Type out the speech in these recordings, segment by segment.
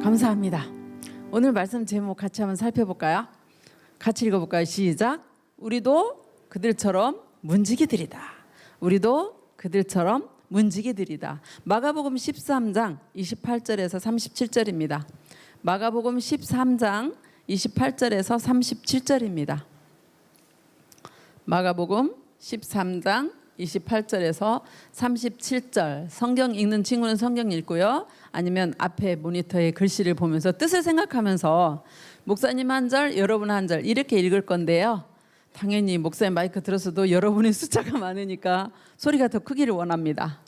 감사합니다. 오늘 말씀 제목 같이 한번 살펴볼까요? 같이 읽어볼까요? 시작. 우리도 그들처럼 문지기들이다. 우리도 그들처럼 문지기들이다. 마가복음 13장 28절에서 37절입니다. 마가복음 13장 28절에서 37절입니다. 마가복음 13장 28절에서 37절. 성경 읽는 친구는 성경 읽고요. 아니면 앞에 모니터에 글씨를 보면서 뜻을 생각하면서 목사님 한 절, 여러분 한 절 이렇게 읽을 건데요. 당연히 목사님 마이크 들었어도 여러분의 숫자가 많으니까 소리가 더 크기를 원합니다.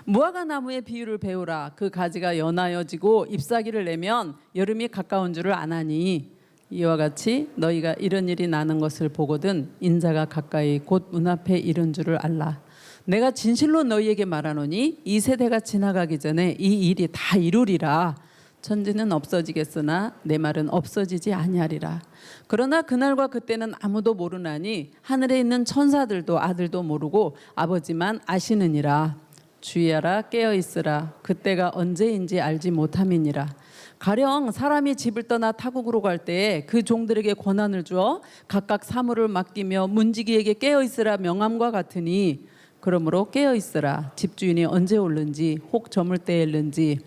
무화과 나무의 비유를 배우라. 그 가지가 연하여지고 잎사귀를 내면 여름이 가까운 줄을 아나니 이와 같이 너희가 이런 일이 나는 것을 보거든 인자가 가까이 곧 눈앞에 이른 줄을 알라. 내가 진실로 너희에게 말하노니 이 세대가 지나가기 전에 이 일이 다 이루리라. 천지는 없어지겠으나 내 말은 없어지지 아니하리라. 그러나 그날과 그때는 아무도 모르나니 하늘에 있는 천사들도 아들도 모르고 아버지만 아시느니라. 주의하라, 깨어있으라. 그때가 언제인지 알지 못함이니라. 가령 사람이 집을 떠나 타국으로 갈 때에 그 종들에게 권한을 주어 각각 사물을 맡기며 문지기에게 깨어있으라 명함과 같으니 그러므로 깨어있으라. 집주인이 언제 올는지 혹 저물 때에 일는지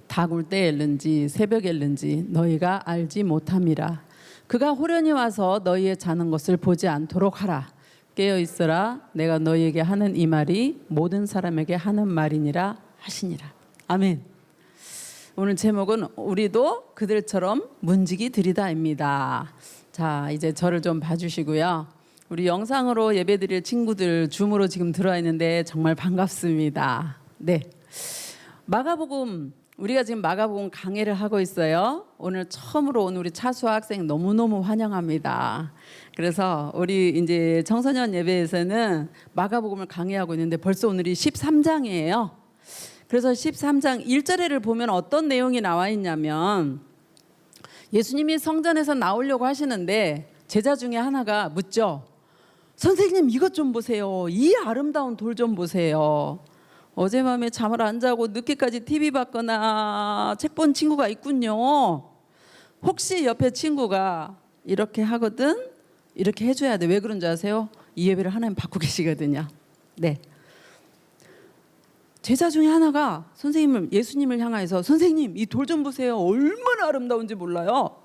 다굴 때에 일는지 새벽에 일는지 너희가 알지 못함이라. 그가 호련히 와서 너희의 자는 것을 보지 않도록 하라. 깨어있으라. 내가 너희에게 하는 이 말이 모든 사람에게 하는 말이니라 하시니라. 아멘. 오늘 제목은 우리도 그들처럼 문지기들이다입니다. 자, 이제 저를 좀 봐주시고요. 우리 영상으로 예배드릴 친구들 줌으로 지금 들어와 있는데 정말 반갑습니다. 네, 마가복음 우리가 지금 마가복음 강해를 하고 있어요. 오늘 처음으로 온 우리 차수아 학생 너무너무 환영합니다. 그래서 우리 이제 청소년 예배에서는 마가복음을 강해하고 있는데 벌써 오늘이 13장이에요. 그래서 13장 1절에를 보면 어떤 내용이 나와 있냐면 예수님이 성전에서 나오려고 하시는데 제자 중에 하나가 묻죠. 선생님 이것 좀 보세요. 이 아름다운 돌 좀 보세요. 어젯밤에 잠을 안 자고 늦게까지 TV 봤거나 책 본 친구가 있군요. 혹시 옆에 친구가 이렇게 하거든? 이렇게 해줘야 돼. 왜 그런 줄 아세요? 이 예배를 하나님 받고 계시거든요. 네. 제자 중에 하나가 예수님을 향해서 선생님 이 돌 좀 보세요. 얼마나 아름다운지 몰라요.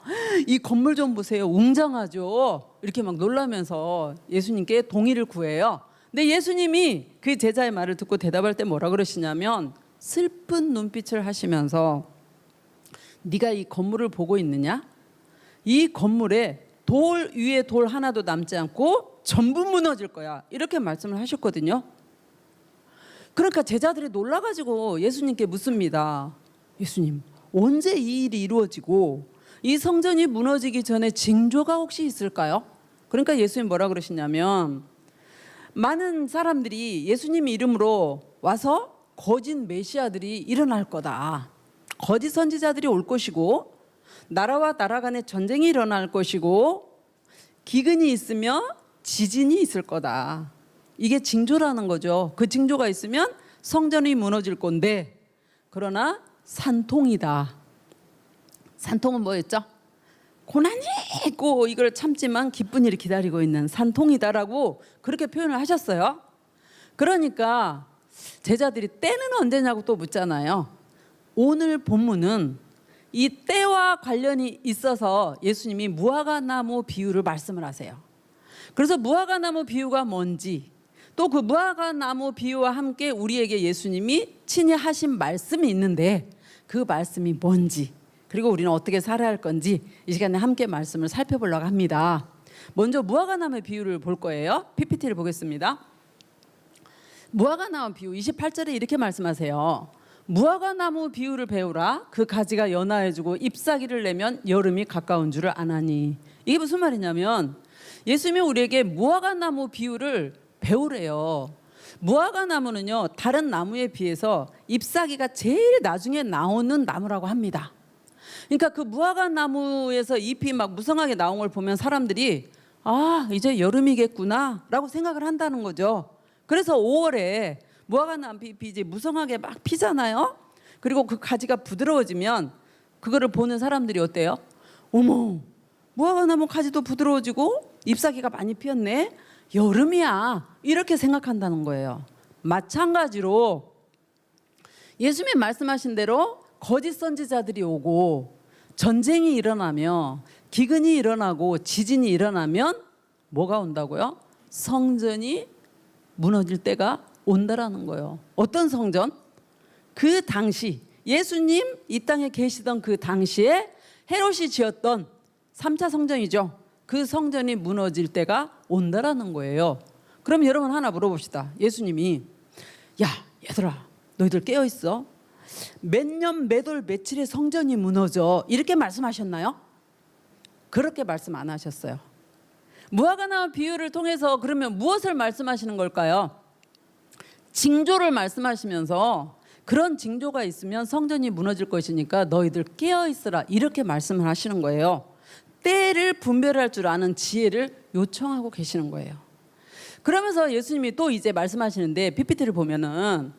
이 건물 좀 보세요. 웅장하죠. 이렇게 막 놀라면서 예수님께 동의를 구해요. 근데 예수님이 그 제자의 말을 듣고 대답할 때 뭐라 그러시냐면 슬픈 눈빛을 하시면서 네가 이 건물을 보고 있느냐? 이 건물에 돌 위에 돌 하나도 남지 않고 전부 무너질 거야. 이렇게 말씀을 하셨거든요. 그러니까 제자들이 놀라가지고 예수님께 묻습니다. 예수님, 언제 이 일이 이루어지고 이 성전이 무너지기 전에 징조가 혹시 있을까요? 그러니까 예수님 뭐라 그러시냐면 많은 사람들이 예수님 이름으로 와서 거짓 메시아들이 일어날 거다. 거짓 선지자들이 올 것이고 나라와 나라 간에 전쟁이 일어날 것이고 기근이 있으며 지진이 있을 거다. 이게 징조라는 거죠. 그 징조가 있으면 성전이 무너질 건데 그러나 산통이다. 산통은 뭐였죠? 고난이 있고 이걸 참지만 기쁜 일이 기다리고 있는 산통이다라고 그렇게 표현을 하셨어요. 그러니까 제자들이 때는 언제냐고 또 묻잖아요. 오늘 본문은 이 때와 관련이 있어서 예수님이 무화과나무 비유를 말씀을 하세요. 그래서 무화과나무 비유가 뭔지 또 그 무화과나무 비유와 함께 우리에게 예수님이 친히 하신 말씀이 있는데 그 말씀이 뭔지 그리고 우리는 어떻게 살아야 할 건지 이 시간에 함께 말씀을 살펴보려고 합니다. 먼저 무화과나무의 비유를 볼 거예요. PPT를 보겠습니다. 무화과나무 비유 28절에 이렇게 말씀하세요. 무화과나무 비유를 배우라. 그 가지가 연하여지고 잎사귀를 내면 여름이 가까운 줄을 아나니. 이게 무슨 말이냐면 예수님이 우리에게 무화과나무 비유를 배우래요. 무화과나무는요 다른 나무에 비해서 잎사귀가 제일 나중에 나오는 나무라고 합니다. 그러니까 그 무화과나무에서 잎이 막 무성하게 나온 걸 보면 사람들이 아 이제 여름이겠구나 라고 생각을 한다는 거죠. 그래서 5월에 무화과나무 잎이 이제 무성하게 막 피잖아요. 그리고 그 가지가 부드러워지면 그거를 보는 사람들이 어때요? 어머, 무화과나무 가지도 부드러워지고 잎사귀가 많이 피었네. 여름이야. 이렇게 생각한다는 거예요. 마찬가지로 예수님이 말씀하신 대로 거짓 선지자들이 오고 전쟁이 일어나며 기근이 일어나고 지진이 일어나면 뭐가 온다고요? 성전이 무너질 때가 온다라는 거예요. 어떤 성전? 그 당시 예수님 이 땅에 계시던 그 당시에 헤롯이 지었던 3차 성전이죠. 그 성전이 무너질 때가 온다라는 거예요. 그럼 여러분 하나 물어봅시다. 예수님이 야 얘들아 너희들 깨어있어. 몇 년 몇 월 며칠에 성전이 무너져 이렇게 말씀하셨나요? 그렇게 말씀 안 하셨어요. 무화과나무 비유를 통해서 그러면 무엇을 말씀하시는 걸까요? 징조를 말씀하시면서 그런 징조가 있으면 성전이 무너질 것이니까 너희들 깨어있으라 이렇게 말씀을 하시는 거예요. 때를 분별할 줄 아는 지혜를 요청하고 계시는 거예요. 그러면서 예수님이 또 이제 말씀하시는데 PPT를 보면은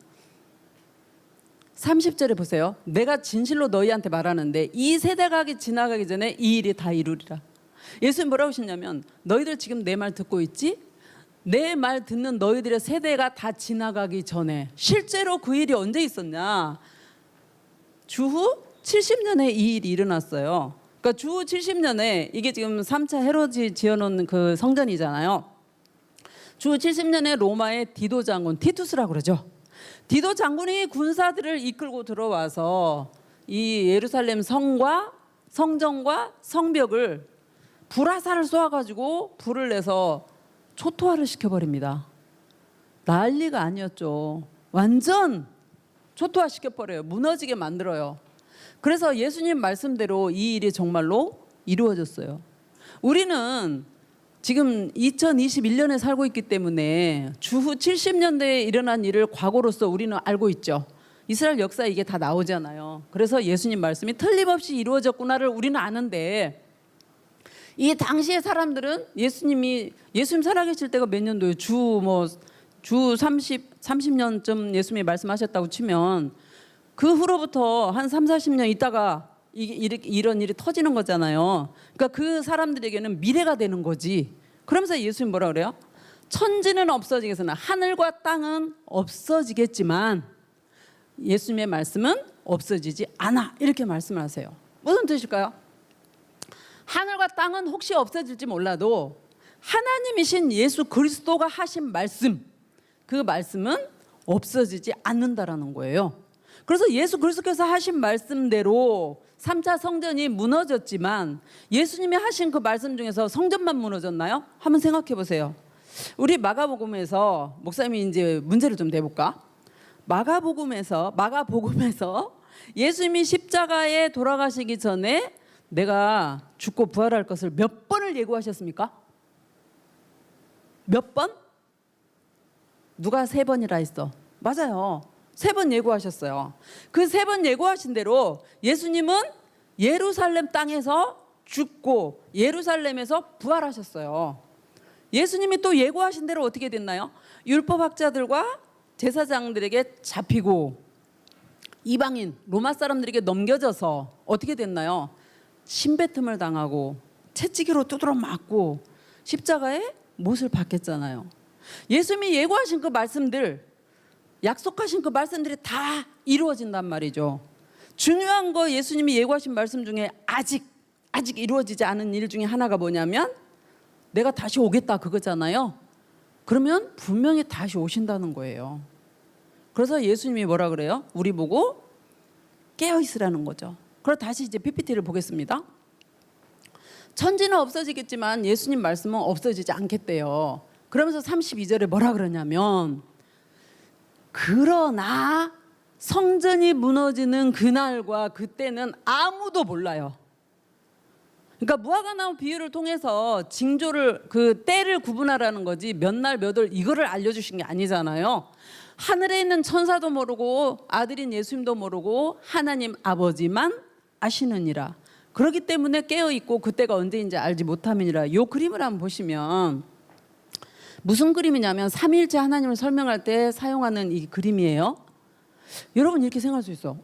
30절에 보세요. 내가 진실로 너희한테 말하는데 이 세대가 지나가기 전에 이 일이 다 이루리라. 예수님 뭐라고 하셨냐면 너희들 지금 내 말 듣고 있지? 내 말 듣는 너희들의 세대가 다 지나가기 전에 실제로 그 일이 언제 있었냐? 주후 70년에 이 일이 일어났어요. 그러니까 주후 70년에 이게 지금 3차 헤롯이 지어놓은 그 성전이잖아요. 주후 70년에 로마의 디도 장군 티투스라고 그러죠. 디도 장군이 군사들을 이끌고 들어와서 이 예루살렘 성과 성전과 성벽을 불화살을 쏘아가지고 불을 내서 초토화를 시켜버립니다. 난리가 아니었죠. 완전 초토화 시켜버려요. 무너지게 만들어요. 그래서 예수님 말씀대로 이 일이 정말로 이루어졌어요. 우리는 지금 2021년에 살고 있기 때문에 주후 70년대에 일어난 일을 과거로서 우리는 알고 있죠. 이스라엘 역사에 이게 다 나오잖아요. 그래서 예수님 말씀이 틀림없이 이루어졌구나를 우리는 아는데 이 당시의 사람들은 예수님 살아계실 때가 몇 년도예요? 주 30년쯤 예수님이 말씀하셨다고 치면 그 후로부터 한 3, 40년 있다가 이런 일이 터지는 거잖아요. 그러니까 그 사람들에게는 미래가 되는 거지. 그러면서 예수님 뭐라 그래요? 천지는 없어지겠으나 하늘과 땅은 없어지겠지만 예수님의 말씀은 없어지지 않아. 이렇게 말씀을 하세요. 무슨 뜻일까요? 하늘과 땅은 혹시 없어질지 몰라도 하나님이신 예수 그리스도가 하신 말씀, 그 말씀은 없어지지 않는다라는 거예요. 그래서 예수 그리스도께서 하신 말씀대로 3차 성전이 무너졌지만 예수님이 하신 그 말씀 중에서 성전만 무너졌나요? 한번 생각해 보세요. 우리 마가복음에서 목사님이 이제 문제를 좀 내볼까? 마가복음에서 예수님이 십자가에 돌아가시기 전에 내가 죽고 부활할 것을 몇 번을 예고하셨습니까? 몇 번? 누가 3번이라 했어? 맞아요. 3번 예고하셨어요. 그 3번 예고하신 대로 예수님은 예루살렘 땅에서 죽고 예루살렘에서 부활하셨어요. 예수님이 또 예고하신 대로 어떻게 됐나요? 율법학자들과 제사장들에게 잡히고 이방인 로마 사람들에게 넘겨져서 어떻게 됐나요? 침뱉음을 당하고 채찍으로 두드러 맞고 십자가에 못을 박혔잖아요. 예수님이 예고하신 그 말씀들, 약속하신 그 말씀들이 다 이루어진단 말이죠. 중요한 거 예수님이 예고하신 말씀 중에 아직 이루어지지 않은 일 중에 하나가 뭐냐면 내가 다시 오겠다 그거잖아요. 그러면 분명히 다시 오신다는 거예요. 그래서 예수님이 뭐라 그래요? 우리 보고 깨어 있으라는 거죠. 그럼 다시 이제 PPT를 보겠습니다. 천지는 없어지겠지만 예수님 말씀은 없어지지 않겠대요. 그러면서 32절에 뭐라 그러냐면 그러나 성전이 무너지는 그날과 그때는 아무도 몰라요. 그러니까 무화과나무 비유를 통해서 징조를 그 때를 구분하라는 거지 몇 날 몇 월 이거를 알려주신 게 아니잖아요. 하늘에 있는 천사도 모르고 아들인 예수님도 모르고 하나님 아버지만 아시느니라. 그렇기 때문에 깨어있고 그때가 언제인지 알지 못함이니라. 이 그림을 한번 보시면 무슨 그림이냐면 삼위일체 하나님을 설명할 때 사용하는 이 그림이에요. 여러분 이렇게 생각할 수 있어.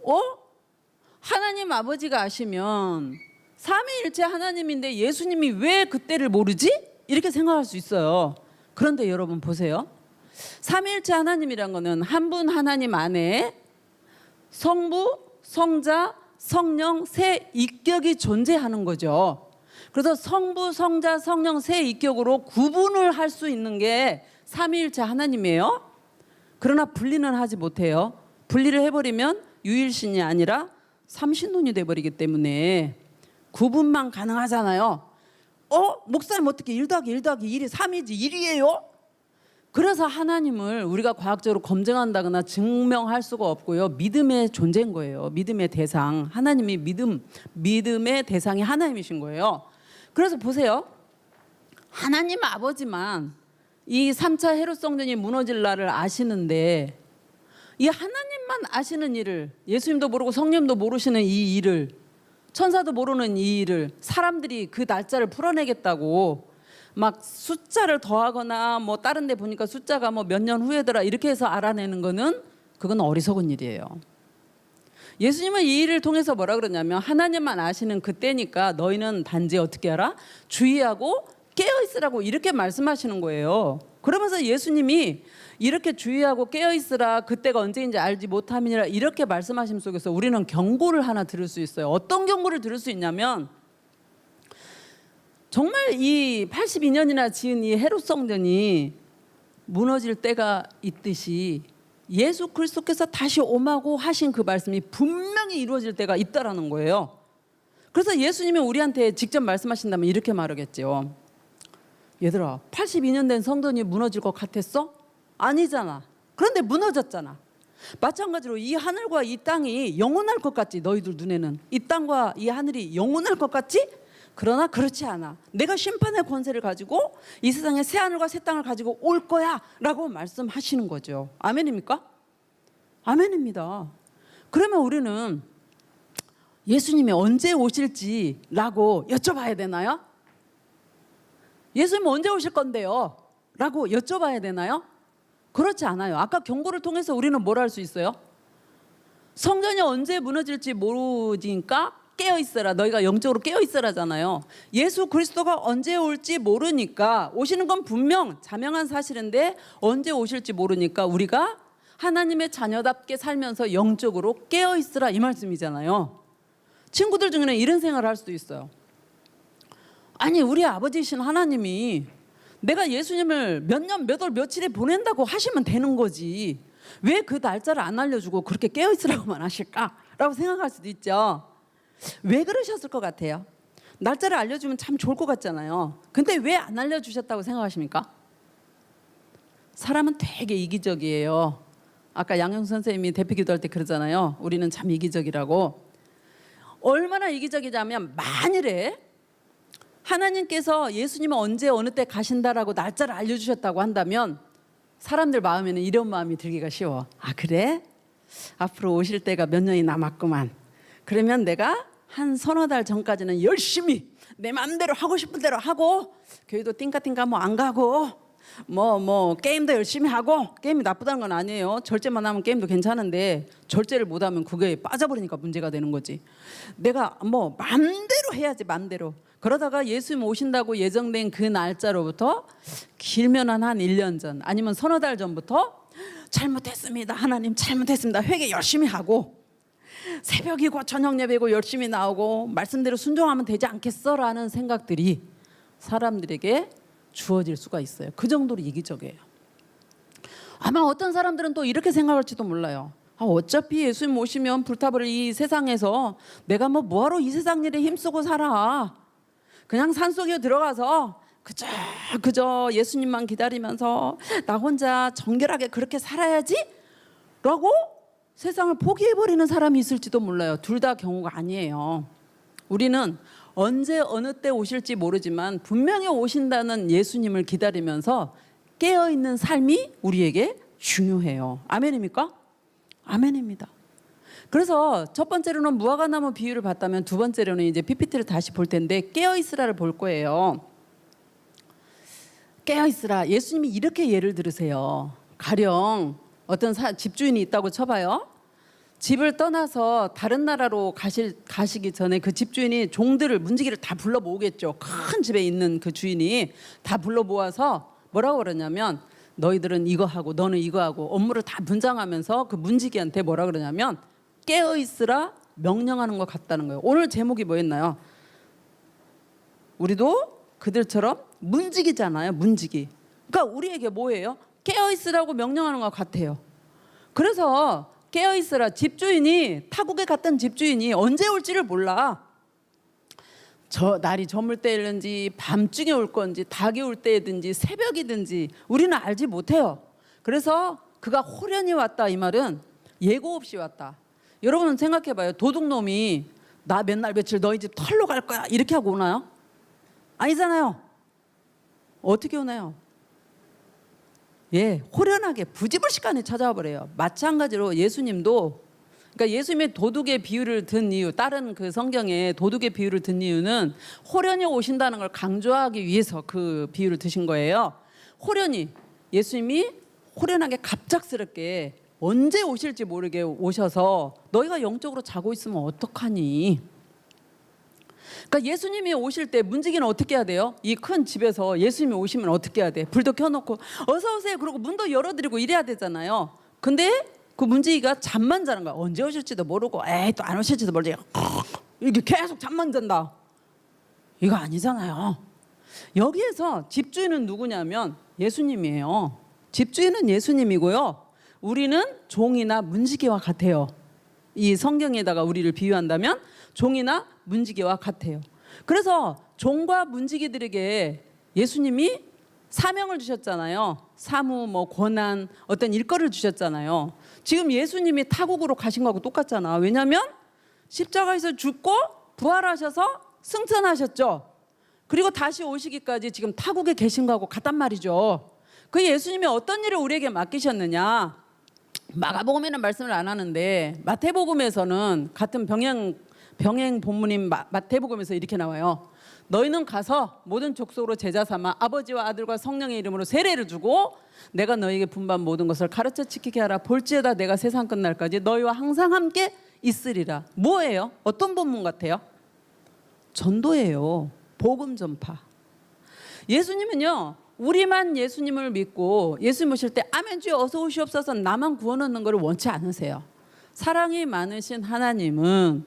하나님 아버지가 아시면 삼위일체 하나님인데 예수님이 왜 그때를 모르지? 이렇게 생각할 수 있어요. 그런데 여러분 보세요. 삼위일체 하나님이란 거는 한 분 하나님 안에 성부, 성자, 성령 세 인격이 존재하는 거죠. 그래서 성부, 성자, 성령 세 인격으로 구분을 할 수 있는 게 삼위일체 하나님이에요. 그러나 분리는 하지 못해요. 분리를 해버리면 유일신이 아니라 삼신론이 돼버리기 때문에 구분만 가능하잖아요. 목사님 어떻게 1 더하기 1 더하기 1이 3이지 1이에요? 그래서 하나님을 우리가 과학적으로 검증한다거나 증명할 수가 없고요. 믿음의 존재인 거예요. 믿음의 대상. 하나님이 믿음의 대상이 하나님이신 거예요. 그래서 보세요. 하나님 아버지만 이 3차 헤롯 성전이 무너질 날을 아시는데 이 하나님만 아시는 일을, 예수님도 모르고 성령도 모르시는 이 일을, 천사도 모르는 이 일을 사람들이 그 날짜를 풀어내겠다고 막 숫자를 더하거나 뭐 다른 데 보니까 숫자가 뭐 몇 년 후에더라 이렇게 해서 알아내는 거는 그건 어리석은 일이에요. 예수님은 이 일을 통해서 뭐라 그러냐면 하나님만 아시는 그때니까 너희는 단지 어떻게 알아? 주의하고 깨어있으라고 이렇게 말씀하시는 거예요. 그러면서 예수님이 이렇게 주의하고 깨어있으라 그때가 언제인지 알지 못함이니라 이렇게 말씀하심 속에서 우리는 경고를 하나 들을 수 있어요. 어떤 경고를 들을 수 있냐면 정말 이 82년이나 지은 이 헤롯 성전이 무너질 때가 있듯이 예수 그리스도께서 다시 오마고 하신 그 말씀이 분명히 이루어질 때가 있다라는 거예요. 그래서 예수님이 우리한테 직접 말씀하신다면 이렇게 말하겠죠. 얘들아, 82년 된 성전이 무너질 것 같았어? 아니잖아. 그런데 무너졌잖아. 마찬가지로 이 하늘과 이 땅이 영원할 것 같지? 너희들 눈에는 이 땅과 이 하늘이 영원할 것 같지? 그러나 그렇지 않아. 내가 심판의 권세를 가지고 이 세상에 새 하늘과 새 땅을 가지고 올 거야 라고 말씀하시는 거죠. 아멘입니까? 아멘입니다. 그러면 우리는 예수님이 언제 오실지라고 여쭤봐야 되나요? 예수님 언제 오실 건데요? 라고 여쭤봐야 되나요? 그렇지 않아요. 아까 경고를 통해서 우리는 뭘 할 수 있어요? 성전이 언제 무너질지 모르니까 깨어있어라. 너희가 영적으로 깨어있어라잖아요. 예수 그리스도가 언제 올지 모르니까, 오시는 건 분명 자명한 사실인데 언제 오실지 모르니까 우리가 하나님의 자녀답게 살면서 영적으로 깨어있으라 이 말씀이잖아요. 친구들 중에는 이런 생각을 할 수도 있어요. 아니 우리 아버지이신 하나님이 내가 예수님을 몇 년 몇 월 며칠에 보낸다고 하시면 되는 거지 왜 그 날짜를 안 알려주고 그렇게 깨어있으라고만 하실까라고 생각할 수도 있죠. 왜 그러셨을 것 같아요? 날짜를 알려주면 참 좋을 것 같잖아요. 근데 왜 안 알려주셨다고 생각하십니까? 사람은 되게 이기적이에요. 아까 양영 선생님이 대피 기도할 때 그러잖아요. 우리는 참 이기적이라고. 얼마나 이기적이냐면 만일에 하나님께서 예수님은 언제 어느 때 가신다라고 날짜를 알려주셨다고 한다면 사람들 마음에는 이런 마음이 들기가 쉬워. 아 그래? 앞으로 오실 때가 몇 년이 남았구만. 그러면 내가 한 서너 달 전까지는 열심히 내 마음대로 하고 싶은 대로 하고 교회도 띵까띵까 뭐 안 가고 뭐 게임도 열심히 하고. 게임이 나쁘다는 건 아니에요. 절제만 하면 게임도 괜찮은데 절제를 못하면 그게 빠져버리니까 문제가 되는 거지. 내가 뭐 마음대로 해야지 마음대로. 그러다가 예수님 오신다고 예정된 그 날짜로부터 길면 한 1년 전 아니면 서너 달 전부터 잘못했습니다. 하나님 잘못했습니다. 회개 열심히 하고 새벽이고 저녁 예배고 열심히 나오고 말씀대로 순종하면 되지 않겠어라는 생각들이 사람들에게 주어질 수가 있어요. 그 정도로 이기적이에요. 아마 어떤 사람들은 또 이렇게 생각할지도 몰라요. 어차피 예수님 오시면 불타버릴 이 세상에서 내가 뭐하러 이 세상 일에 힘쓰고 살아. 그냥 산속에 들어가서 그저 예수님만 기다리면서 나 혼자 정결하게 그렇게 살아야지 라고 세상을 포기해버리는 사람이 있을지도 몰라요. 둘 다 경우가 아니에요. 우리는 언제 어느 때 오실지 모르지만 분명히 오신다는 예수님을 기다리면서 깨어있는 삶이 우리에게 중요해요. 아멘입니까? 아멘입니다. 그래서 첫 번째로는 무화과나무 비유를 봤다면 두 번째로는 이제 PPT를 다시 볼 텐데 깨어있으라를 볼 거예요. 깨어있으라. 예수님이 이렇게 예를 들으세요. 가령 어떤 집주인이 있다고 쳐봐요. 집을 떠나서 다른 나라로 가시기 전에 그 집주인이 종들을 문지기를 다 불러 모으겠죠. 큰 집에 있는 그 주인이 다 불러 모아서 뭐라고 그러냐면 너희들은 이거 하고 너는 이거 하고 업무를 다 분장하면서 그 문지기한테 뭐라 그러냐면 깨어 있으라 명령하는 것 같다는 거예요. 오늘 제목이 뭐였나요? 우리도 그들처럼 문지기잖아요. 문지기. 그러니까 우리에게 뭐예요? 깨어 있으라고 명령하는 것 같아요. 그래서 깨어 있으라. 집주인이 타국에 갔던 집주인이 언제 올지를 몰라. 저 날이 저물 때일는지 밤중에 올 건지 닭이 올 때든지 새벽이든지 우리는 알지 못해요. 그래서 그가 호련히 왔다 이 말은 예고 없이 왔다. 여러분은 생각해봐요. 도둑놈이 나 몇 날 며칠 너희 집 털러 갈 거야 이렇게 하고 오나요? 아니잖아요. 어떻게 오나요? 예, 호련하게 부지불식간에 찾아와 버려요. 마찬가지로 예수님도, 그러니까 예수님의 도둑의 비유를 든 이유, 다른 그 성경에 도둑의 비유를 든 이유는 호련히 오신다는 걸 강조하기 위해서 그 비유를 드신 거예요. 호련히, 예수님이 호련하게 갑작스럽게 언제 오실지 모르게 오셔서 너희가 영적으로 자고 있으면 어떡하니? 그러니까 예수님이 오실 때 문지기는 어떻게 해야 돼요? 이 큰 집에서 예수님이 오시면 어떻게 해야 돼? 불도 켜놓고 어서 오세요 그러고 문도 열어드리고 이래야 되잖아요. 근데 그 문지기가 잠만 자는 거야. 언제 오실지도 모르고 에이 또 안 오실지도 모르지. 이렇게 계속 잠만 잔다. 이거 아니잖아요. 여기에서 집주인은 누구냐면 예수님이에요. 집주인은 예수님이고요. 우리는 종이나 문지기와 같아요. 이 성경에다가 우리를 비유한다면 종이나 문지기와 같아요. 그래서 종과 문지기들에게 예수님이 사명을 주셨잖아요. 사무, 뭐 권한, 어떤 일거를 주셨잖아요. 지금 예수님이 타국으로 가신 거하고 똑같잖아. 왜냐하면 십자가에서 죽고 부활하셔서 승천하셨죠. 그리고 다시 오시기까지 지금 타국에 계신 거하고 같단 말이죠. 그 예수님이 어떤 일을 우리에게 맡기셨느냐? 마가복음에는 말씀을 안 하는데 마태복음에서는 같은 병행 본문인 마태복음에서 이렇게 나와요. 너희는 가서 모든 족속으로 제자 삼아 아버지와 아들과 성령의 이름으로 세례를 주고 내가 너희에게 분반 모든 것을 가르쳐 지키게 하라. 볼지어다 내가 세상 끝날까지 너희와 항상 함께 있으리라. 뭐예요? 어떤 본문 같아요? 전도예요. 복음 전파. 예수님은요. 우리만 예수님을 믿고 예수님 오실 때 아멘 주여 어서 오시옵소서 나만 구원하는 것을 원치 않으세요. 사랑이 많으신 하나님은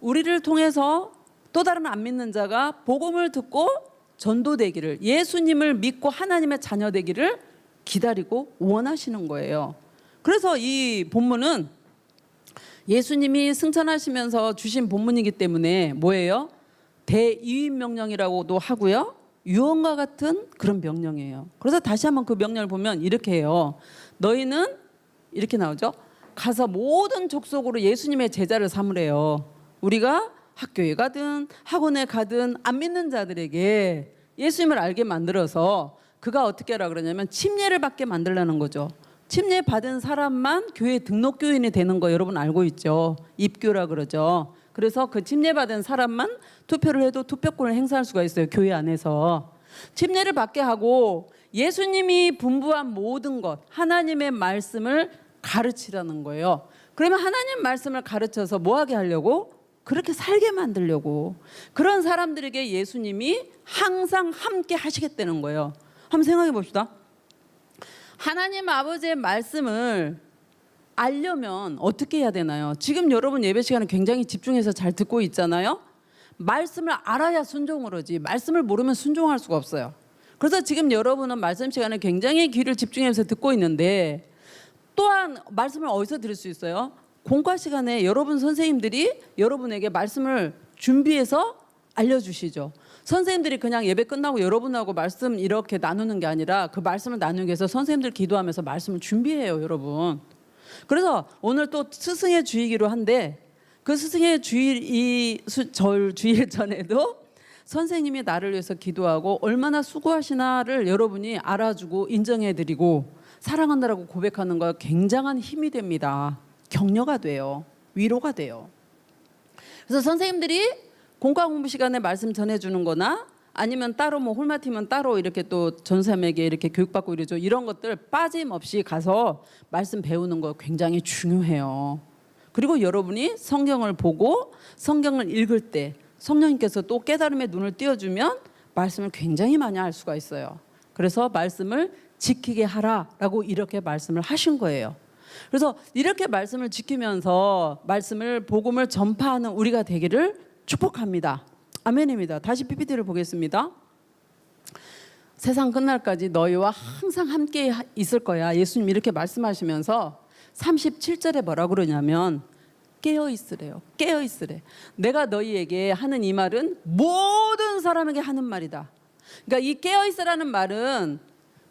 우리를 통해서 또 다른 안 믿는 자가 복음을 듣고 전도되기를, 예수님을 믿고 하나님의 자녀 되기를 기다리고 원하시는 거예요. 그래서 이 본문은 예수님이 승천하시면서 주신 본문이기 때문에 뭐예요? 대이윈 명령이라고도 하고요. 유언과 같은 그런 명령이에요. 그래서 다시 한번 그 명령을 보면 이렇게 해요. 너희는 이렇게 나오죠. 가서 모든 족속으로 예수님의 제자를 삼으래요. 우리가 학교에 가든 학원에 가든 안 믿는 자들에게 예수님을 알게 만들어서 그가 어떻게 하라 그러냐면 침례를 받게 만들라는 거죠. 침례 받은 사람만 교회 등록교인이 되는 거 여러분 알고 있죠. 입교라 그러죠. 그래서 그 침례 받은 사람만 투표를 해도 투표권을 행사할 수가 있어요. 교회 안에서. 침례를 받게 하고 예수님이 분부한 모든 것, 하나님의 말씀을 가르치라는 거예요. 그러면 하나님 말씀을 가르쳐서 뭐 하게 하려고? 그렇게 살게 만들려고. 그런 사람들에게 예수님이 항상 함께 하시겠다는 거예요. 한번 생각해 봅시다. 하나님 아버지의 말씀을 알려면 어떻게 해야 되나요? 지금 여러분 예배 시간에 굉장히 집중해서 잘 듣고 있잖아요. 말씀을 알아야 순종을 하지 말씀을 모르면 순종할 수가 없어요. 그래서 지금 여러분은 말씀 시간에 굉장히 귀를 집중해서 듣고 있는데 또한 말씀을 어디서 들을 수 있어요? 공과 시간에 여러분 선생님들이 여러분에게 말씀을 준비해서 알려주시죠. 선생님들이 그냥 예배 끝나고 여러분하고 말씀 이렇게 나누는 게 아니라 그 말씀을 나누기 위해서 선생님들 기도하면서 말씀을 준비해요, 여러분. 그래서 오늘 또 스승의 주일이기로 한데 그 스승의 주일 주일 전에도 선생님이 나를 위해서 기도하고 얼마나 수고하시나를 여러분이 알아주고 인정해드리고 사랑한다라고 고백하는 거 굉장한 힘이 됩니다. 격려가 돼요. 위로가 돼요. 그래서 선생님들이 공과 공부 시간에 말씀 전해주는 거나 아니면 따로 뭐 홀마팀은 따로 이렇게 또 전사님에게 이렇게 교육받고 이러죠. 이런 것들 빠짐없이 가서 말씀 배우는 거 굉장히 중요해요. 그리고 여러분이 성경을 보고 성경을 읽을 때 성령님께서 또 깨달음의 눈을 띄워주면 말씀을 굉장히 많이 알 수가 있어요. 그래서 말씀을 지키게 하라라고 이렇게 말씀을 하신 거예요. 그래서 이렇게 말씀을 지키면서 말씀을 복음을 전파하는 우리가 되기를 축복합니다. 아멘입니다. 다시 PPT를 보겠습니다. 세상 끝날까지 너희와 항상 함께 있을 거야. 예수님 이렇게 말씀하시면서 37절에 뭐라 그러냐면 깨어 있으래요. 깨어 있으래. 내가 너희에게 하는 이 말은 모든 사람에게 하는 말이다. 그러니까 이 깨어 있으라는 말은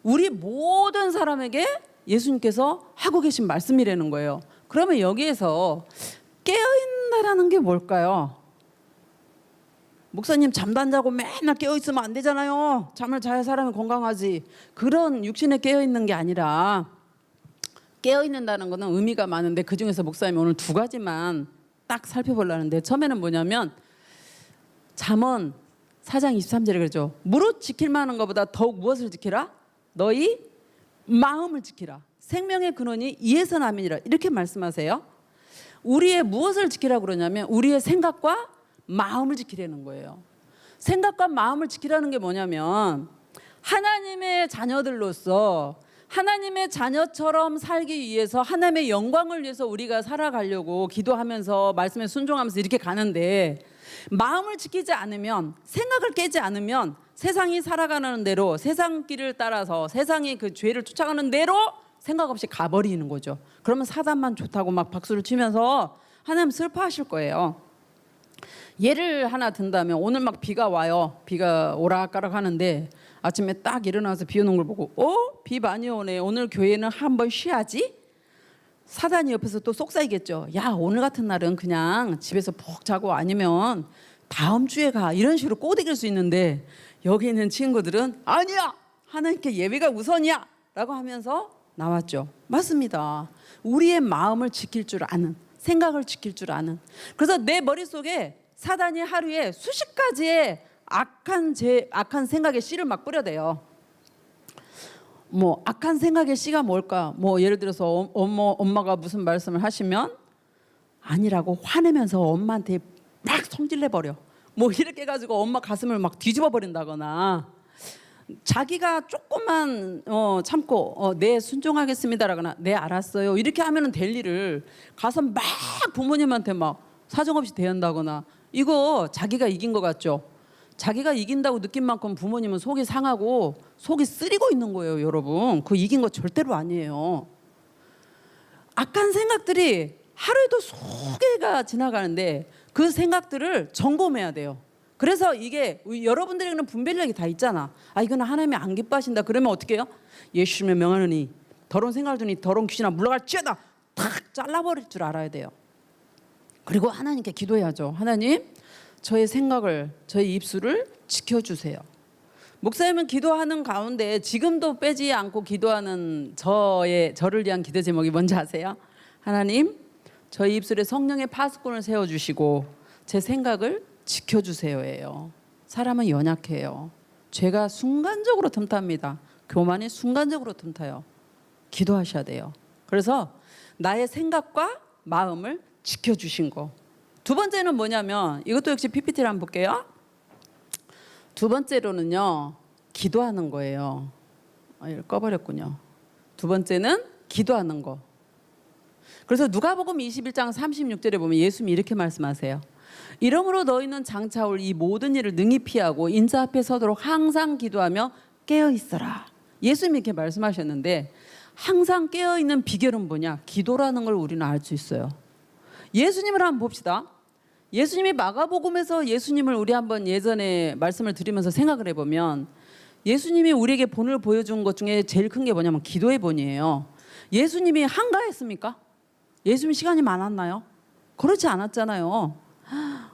우리 모든 사람에게 예수님께서 하고 계신 말씀이라는 거예요. 그러면 여기에서 깨어 있다라는 게 뭘까요? 목사님 잠도 안 자고 맨날 깨어 있으면 안 되잖아요. 잠을 자야 사람이 건강하지. 그런 육신에 깨어 있는 게 아니라 깨어 있는다는 거는 의미가 많은데 그 중에서 목사님이 오늘 두 가지만 딱 살펴보려는데 처음에는 뭐냐면 잠언 4장 23절에 그러죠. 무릇 지킬 만한 것보다 더욱 무엇을 지키라? 너희 마음을 지키라. 생명의 근원이 이에서 남이니라. 이렇게 말씀하세요. 우리의 무엇을 지키라고 그러냐면 우리의 생각과 마음을 지키라는 거예요. 생각과 마음을 지키라는 게 뭐냐면 하나님의 자녀들로서 하나님의 자녀처럼 살기 위해서 하나님의 영광을 위해서 우리가 살아가려고 기도하면서 말씀에 순종하면서 이렇게 가는데 마음을 지키지 않으면 생각을 깨지 않으면 세상이 살아가는 대로 세상 길을 따라서 세상이 그 죄를 쫓아가는 대로 생각 없이 가버리는 거죠. 그러면 사단만 좋다고 막 박수를 치면서 하나님 슬퍼하실 거예요. 예를 하나 든다면 오늘 막 비가 와요. 비가 오락가락 하는데 아침에 딱 일어나서 비 오는 걸 보고 비 많이 오네. 오늘 교회는 한번 쉬어야지. 사단이 옆에서 또 속삭이겠죠. 야 오늘 같은 날은 그냥 집에서 푹 자고 아니면 다음 주에 가. 이런 식으로 꼬드길 수 있는데 여기 있는 친구들은 아니야. 하나님께 예배가 우선이야. 라고 하면서 나왔죠. 맞습니다. 우리의 마음을 지킬 줄 아는 생각을 지킬 줄 아는 그래서 내 머릿속에 사단이 하루에 수십 가지의 악한 생각의 씨를 막 뿌려대요. 뭐 악한 생각의 씨가 뭘까? 뭐 예를 들어서 엄마가 무슨 말씀을 하시면 아니라고 화내면서 엄마한테 막 성질내 버려. 뭐 이렇게 해가지고 엄마 가슴을 막 뒤집어 버린다거나 자기가 조금만 참고 네 순종하겠습니다라거나 네 알았어요 이렇게 하면은 될 일을 가서 막 부모님한테 막 사정없이 대한다거나 이거 자기가 이긴 것 같죠? 자기가 이긴다고 느낀 만큼 부모님은 속이 상하고 속이 쓰리고 있는 거예요, 여러분. 그 이긴 거 절대로 아니에요. 악한 생각들이 하루에도 수개가 지나가는데 그 생각들을 점검해야 돼요. 그래서 이게 여러분들에게는 분별력이 다 있잖아. 아 이거는 하나님이 안 기뻐하신다. 그러면 어떻게 해요? 예수님의 명하느니 더러운 생각을 두니 더러운 귀신아 물러갈지어다. 탁 잘라버릴 줄 알아야 돼요. 그리고 하나님께 기도해야죠. 하나님 저의 생각을 저의 입술을 지켜주세요. 목사님은 기도하는 가운데 지금도 빼지 않고 기도하는 저를 위한 기도 제목이 뭔지 아세요? 하나님 저희 입술에 성령의 파수꾼을 세워주시고 제 생각을 지켜주세요예요. 사람은 연약해요. 죄가 순간적으로 틈탑니다. 교만이 순간적으로 틈타요. 기도하셔야 돼요. 그래서 나의 생각과 마음을 지켜주신 거. 두 번째는 뭐냐면 이것도 역시 PPT를 한번 볼게요. 두 번째로는요. 기도하는 거예요. 이걸 꺼버렸군요. 두 번째는 기도하는 거. 그래서 누가복음 21장 36절에 보면 예수님이 이렇게 말씀하세요. 이러므로 너희는 장차 올 이 모든 일을 능히 피하고 인자 앞에 서도록 항상 기도하며 깨어 있어라. 예수님이 이렇게 말씀하셨는데 항상 깨어 있는 비결은 뭐냐? 기도라는 걸 우리는 알 수 있어요. 예수님을 한번 봅시다. 예수님이 마가복음에서 예수님을 우리 한번 예전에 말씀을 드리면서 생각을 해보면 예수님이 우리에게 본을 보여준 것 중에 제일 큰 게 뭐냐면 기도의 본이에요. 예수님이 한가했습니까? 예수님 시간이 많았나요? 그렇지 않았잖아요.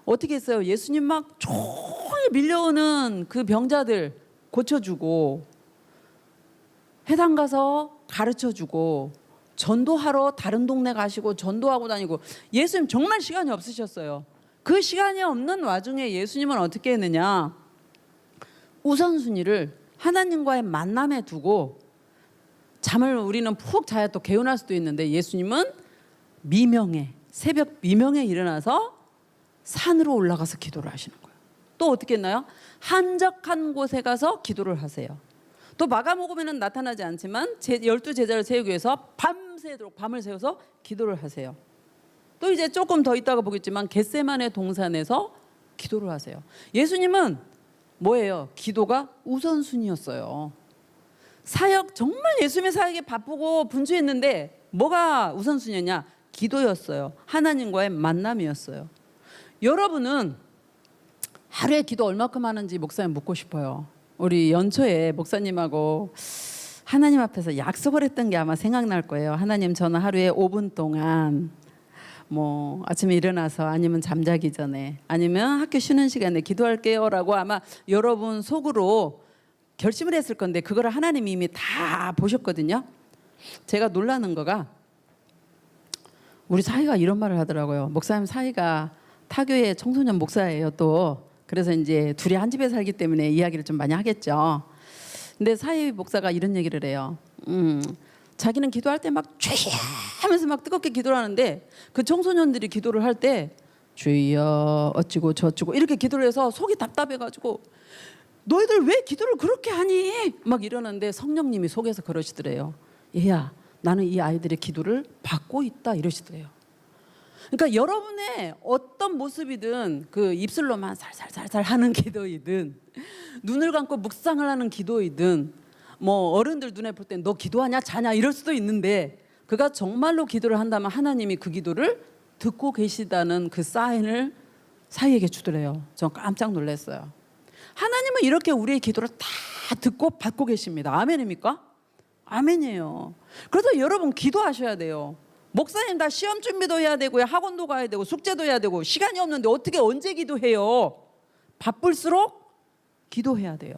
어떻게 했어요? 예수님 막 종일 밀려오는 그 병자들 고쳐주고 회당 가서 가르쳐주고 전도하러 다른 동네 가시고 전도하고 다니고 예수님 정말 시간이 없으셨어요. 그 시간이 없는 와중에 예수님은 어떻게 했느냐? 우선순위를 하나님과의 만남에 두고 잠을 우리는 푹 자야 또 개운할 수도 있는데 예수님은 미명에 새벽 미명에 일어나서 산으로 올라가서 기도를 하시는 거예요. 또 어떻게 했나요? 한적한 곳에 가서 기도를 하세요. 또 마가복음에는 나타나지 않지만 12제자를 세우기 위해서 밤새도록 밤을 새워서 기도를 하세요. 또 이제 조금 더 있다가 보겠지만 겟세마네 동산에서 기도를 하세요. 예수님은 뭐예요? 기도가 우선순위였어요. 사역, 정말 예수님의 사역에 바쁘고 분주했는데 뭐가 우선순위였냐? 기도였어요. 하나님과의 만남이었어요. 여러분은 하루에 기도 얼마큼 하는지 목사님 묻고 싶어요. 우리 연초에 목사님하고 하나님 앞에서 약속을 했던 게 아마 생각날 거예요. 하나님, 저는 하루에 5분 동안 뭐 아침에 일어나서 아니면 잠자기 전에 아니면 학교 쉬는 시간에 기도할게요 라고 아마 여러분 속으로 결심을 했을 건데 그걸 하나님이 이미 다 보셨거든요. 제가 놀라는 거가 우리 사위가 이런 말을 하더라고요. 목사님 사위가 타교의 청소년 목사예요 또. 그래서 이제 둘이 한 집에 살기 때문에 이야기를 좀 많이 하겠죠. 근데 사위 목사가 이런 얘기를 해요. 자기는 기도할 때 막 주여 하면서 막 뜨겁게 기도를 하는데 그 청소년들이 기도를 할 때 주여 어찌고 저찌고 이렇게 기도를 해서 속이 답답해가지고 너희들 왜 기도를 그렇게 하니? 막 이러는데 성령님이 속에서 그러시더래요. 얘야, 나는 이 아이들의 기도를 받고 있다 이러시더래요. 그러니까 여러분의 어떤 모습이든 그 입술로만 살살살살 하는 기도이든 눈을 감고 묵상을 하는 기도이든 뭐 어른들 눈에 볼 땐 너 기도하냐 자냐 이럴 수도 있는데 그가 정말로 기도를 한다면 하나님이 그 기도를 듣고 계시다는 그 사인을 사위에게 주더래요. 전 깜짝 놀랐어요. 하나님은 이렇게 우리의 기도를 다 듣고 받고 계십니다. 아멘입니까? 아멘이에요. 그래서 여러분 기도하셔야 돼요. 목사님 다 시험 준비도 해야 되고요, 학원도 가야 되고 숙제도 해야 되고 시간이 없는데 어떻게 언제 기도해요? 바쁠수록 기도해야 돼요.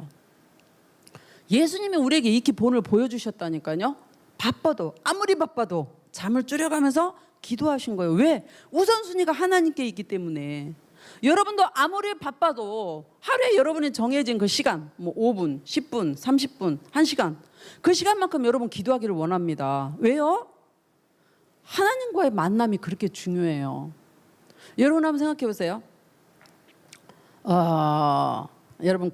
예수님이 우리에게 이 기본을 보여주셨다니까요. 바빠도 아무리 바빠도 잠을 줄여가면서 기도하신 거예요. 왜? 우선순위가 하나님께 있기 때문에. 여러분도 아무리 바빠도 하루에 여러분이 정해진 그 시간 뭐 5분, 10분, 30분, 1시간 그 시간만큼 여러분 기도하기를 원합니다. 왜요? 하나님과의 만남이 그렇게 중요해요. 여러분 한번 생각해 보세요. 여러분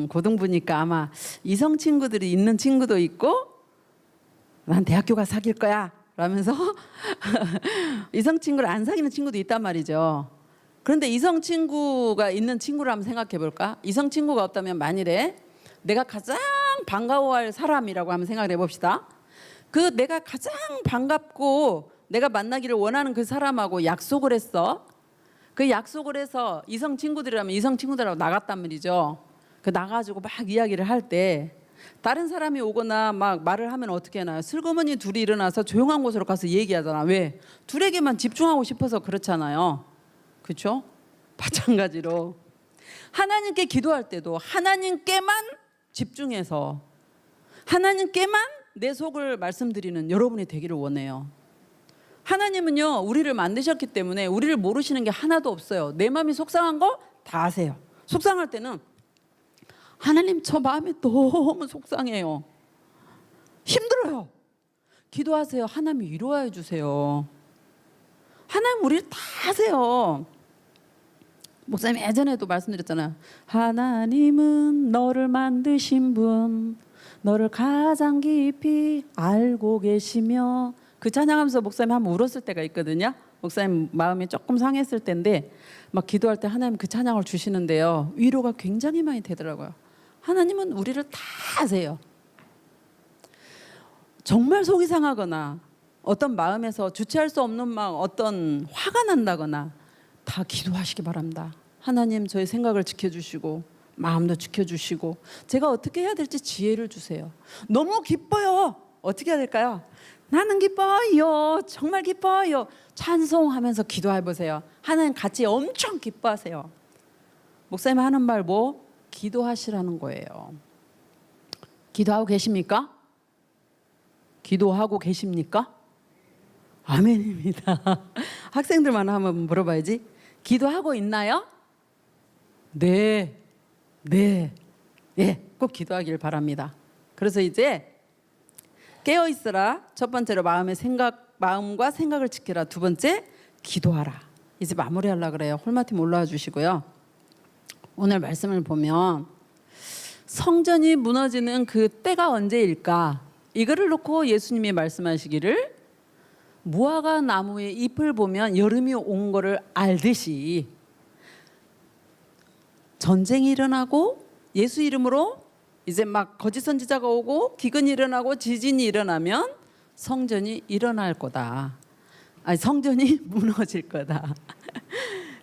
고등부니까 아마 이성 친구들이 있는 친구도 있고 난 대학교 가 사귈 거야 라면서 이성 친구를 안 사귀는 친구도 있단 말이죠. 그런데 이성 친구가 있는 친구를 한번 생각해 볼까? 이성 친구가 없다면 만일에 내가 가장 반가워할 사람이라고 한번 생각을 해봅시다. 그 내가 가장 반갑고 내가 만나기를 원하는 그 사람하고 약속을 했어. 그 약속을 해서 이성 친구들이라면 이성 친구들하고 나갔단 말이죠. 그 나가지고 막 이야기를 할 때 다른 사람이 오거나 막 말을 하면 어떻게 하나요? 슬그머니 둘이 일어나서 조용한 곳으로 가서 얘기하잖아. 왜? 둘에게만 집중하고 싶어서 그렇잖아요. 그렇죠? 마찬가지로 하나님께 기도할 때도 하나님께만 집중해서 하나님께만 내 속을 말씀드리는 여러분이 되기를 원해요. 하나님은요 우리를 만드셨기 때문에 우리를 모르시는 게 하나도 없어요. 내 마음이 속상한 거 다 아세요. 속상할 때는 하나님 저 마음이 너무 속상해요. 힘들어요. 기도하세요. 하나님 위로해 주세요. 하나님 우리를 다 아세요. 목사님 예전에도 말씀드렸잖아요. 하나님은 너를 만드신 분, 너를 가장 깊이 알고 계시며. 그 찬양하면서 목사님 한번 울었을 때가 있거든요. 목사님 마음이 조금 상했을 때인데 막 기도할 때 하나님 그 찬양을 주시는데요. 위로가 굉장히 많이 되더라고요. 하나님은 우리를 다 아세요. 정말 속이 상하거나 어떤 마음에서 주체할 수 없는 막 어떤 화가 난다거나 다 기도하시기 바랍니다. 하나님 저의 생각을 지켜주시고 마음도 지켜주시고 제가 어떻게 해야 될지 지혜를 주세요. 너무 기뻐요. 어떻게 해야 될까요? 나는 기뻐요. 정말 기뻐요. 찬송하면서 기도해 보세요. 하나님 같이 엄청 기뻐하세요. 목사님 하는 말 뭐? 기도하시라는 거예요. 기도하고 계십니까? 기도하고 계십니까? 아멘입니다. 학생들만 한번 물어봐야지. 기도하고 있나요? 네. 네. 예, 꼭 기도하길 바랍니다. 그래서 이제 깨어 있으라 첫 번째로 마음의 생각 마음과 생각을 지키라. 두 번째, 기도하라. 이제 마무리하려고 그래요. 홀마팀 올라와 주시고요. 오늘 말씀을 보면 성전이 무너지는 그 때가 언제일까? 이거를 놓고 예수님이 말씀하시기를 무화과 나무의 잎을 보면 여름이 온 거를 알듯이 전쟁이 일어나고 예수 이름으로 이제 막 거짓 선지자가 오고 기근이 일어나고 지진이 일어나면 성전이 일어날 거다. 아니, 성전이 무너질 거다.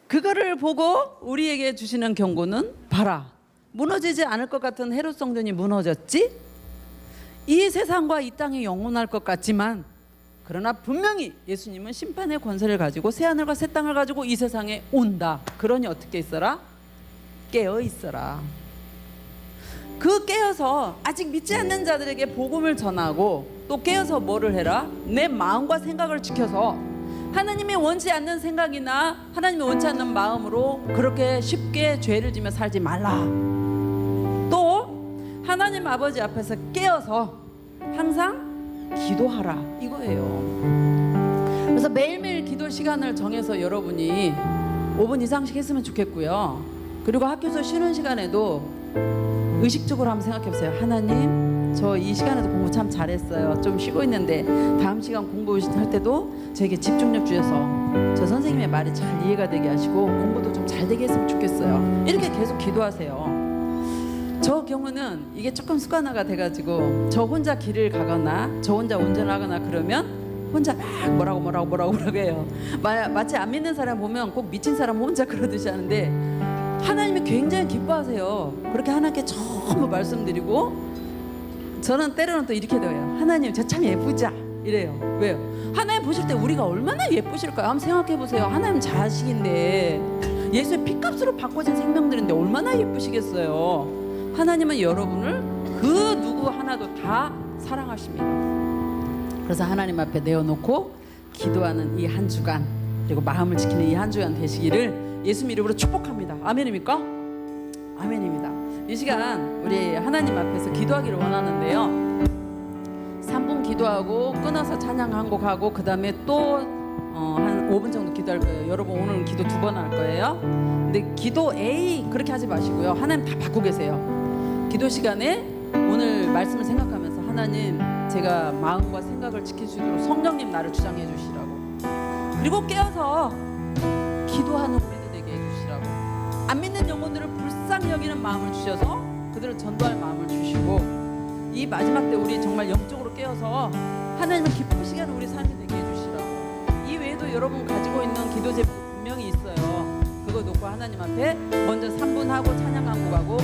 그거를 보고 우리에게 주시는 경고는 봐라. 무너지지 않을 것 같은 헤롯 성전이 무너졌지? 이 세상과 이 땅이 영원할 것 같지만 그러나 분명히 예수님은 심판의 권세를 가지고 새하늘과 새 땅을 가지고 이 세상에 온다. 그러니 어떻게 있어라? 깨어 있어라. 그 깨어서 아직 믿지 않는 자들에게 복음을 전하고 또 깨어서 뭐를 해라? 내 마음과 생각을 지켜서 하나님이 원치 않는 생각이나 하나님이 원치 않는 마음으로 그렇게 쉽게 죄를 지며 살지 말라. 또 하나님 아버지 앞에서 깨어서 항상 기도하라 이거예요. 그래서 매일매일 기도 시간을 정해서 여러분이 5분 이상씩 했으면 좋겠고요. 그리고 학교에서 쉬는 시간에도 의식적으로 한번 생각해 보세요. 하나님, 저 이 시간에도 공부 참 잘했어요. 좀 쉬고 있는데 다음 시간 공부할 때도 저에게 집중력 주셔서 저 선생님의 말이 잘 이해가 되게 하시고 공부도 좀 잘 되게 했으면 좋겠어요. 이렇게 계속 기도하세요. 저 경우는 이게 조금 습관화가 돼가지고 저 혼자 길을 가거나 저 혼자 운전을 하거나 그러면 혼자 막 뭐라고 해요. 마치 안 믿는 사람 보면 꼭 미친 사람 혼자 그러듯이 하는데 하나님이 굉장히 기뻐하세요. 그렇게 하나님께 전부 말씀드리고 저는 때로는 또 이렇게 돼요. 하나님 저 참 예쁘자 이래요. 왜요? 하나님 보실 때 우리가 얼마나 예쁘실까요? 한번 생각해 보세요. 하나님 자식인데 예수의 피값으로 바꿔진 생명들인데 얼마나 예쁘시겠어요. 하나님은 여러분을 그 누구 하나도 다 사랑하십니다. 그래서 하나님 앞에 내어놓고 기도하는 이 한 주간 그리고 마음을 지키는 이 한 주간 되시기를 예수님 이름으로 축복합니다. 아멘입니까? 아멘입니다. 이 시간 우리 하나님 앞에서 기도하기를 원하는데요. 3분 기도하고 끊어서 찬양 한 곡 하고 그 다음에 또 한 5분 정도 기도할 거예요. 여러분 오늘 기도 2번 할 거예요. 근데 기도 A 그렇게 하지 마시고요. 하나님 다 받고 계세요. 기도 시간에 오늘 말씀을 생각하면서 하나님 제가 마음과 생각을 지킬 수 있도록 성령님 나를 주장해 주시라고 그리고 깨어서 기도하는 우리들 되게 해주시라고 안 믿는 영혼들을 불쌍히 여기는 마음을 주셔서 그들을 전도할 마음을 주시고 이 마지막 때 우리 정말 영적으로 깨어서 하나님을 기쁘시게 하는 우리 삶이 되게 해주시라고 이 외에도 여러분 가지고 있는 기도 제목 분명히 있어요. 그거 놓고 하나님 앞에 먼저 3분 하고 찬양 한 곡 하고